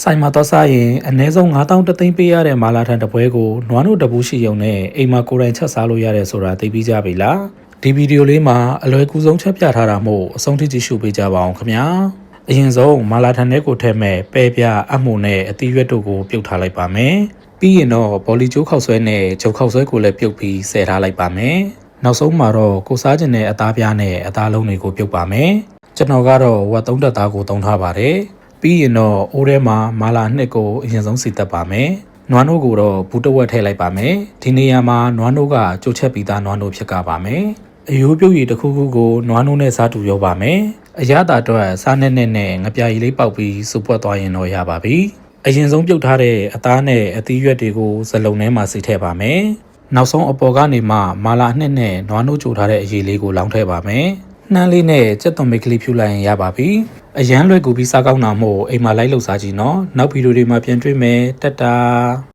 ဆိုင်မှာတော့စားရင်အနည်းဆုံး9000တသိန်းပေးရတဲ့မာလာထန်တပွဲကိုနွားနို့တပူးရှိုံနဲ့အိမ်မှာကိုယ်တိုင်ချက်စားလို့ရတယ်ဆိုတာသိပြီးကြပြီလားဒီဗီဒီယိုလေးမှာအလွယ်ကူဆုံးချက်ပြထားတာမို့အဆုံးထိကြည့်ရှုပေးကြပါအောင်ခင်ဗျာအရင်ဆုံးမာလာထန်ထဲကိုထည့်မဲ့ပဲပြအမှုနဲ့အသီးရွက်တို့ကိုပြုတ်ထားလိုက်ပါမယ်ပြီးရင်တော့ဘောလီကျိုးခောက်ဆွဲနဲ့ဂျုံခောက်ဆွဲကိုလည်းပြုတ်ပြီးဆယ်ထားလိုက်ပါမယ်နောက်ဆုံးမှာတော့ကိုစားကျင်တဲ့အသားပြားနဲ့အသားလုံးတွေကိုပြုတ်ပါမယ်ကျွန်တော်ကတော့ဝက်3တက်သားကိုသုံးထားပါတယ်ပြီးရင်တော့အိုးထဲမှာမာလာနှစ်ကိုအရင်ဆုံးစီတက်ပါမယ်နွားနို့ကိုတော့ဘူးတဝက်ထည့်လိုက်ပါမယ်ဒီနေရာမှာနွားနို့ကကြိုချက်ပြီးသားနွားနို့ဖြစ်ကြပါမယ်အယိုးပြုတ်ရည်တစ်ခုခုကိုနွားနို့နဲ့စားတူရောပါမယ်အရသာအတွက်စားနဲ့ငပြာရည်လေးပေါက်ပြီးစုပွက်သွားရင်တော့ရပါပြီအရင်ဆုံးပြုတ်ထားတဲ့အသားနဲ့အသီးရွက်တွေကိုစလုံးထဲမှာစီထည့်ပါမယ်နောက်ဆုံးအပေါ်ကနေမှမာလာနှစ်နဲ့နွားနို့ကြိုထားတဲ့အရည်လေးကိုလောင်းထည့်ပါမယ်နှမ်းလေးနဲ့ကြက်သွန်မိတ်ကလေးဖြူလိုက်ရင်ရပါပြီအရန်လွယ်ကူပြီးစားကောင်းတာမို့အိမ်မှာလိုက်လှုပ်စားကြည့်နော်နောက်ဗီဒီယိုတွေမှာပြန်တွေ့မယ်တတ်တာ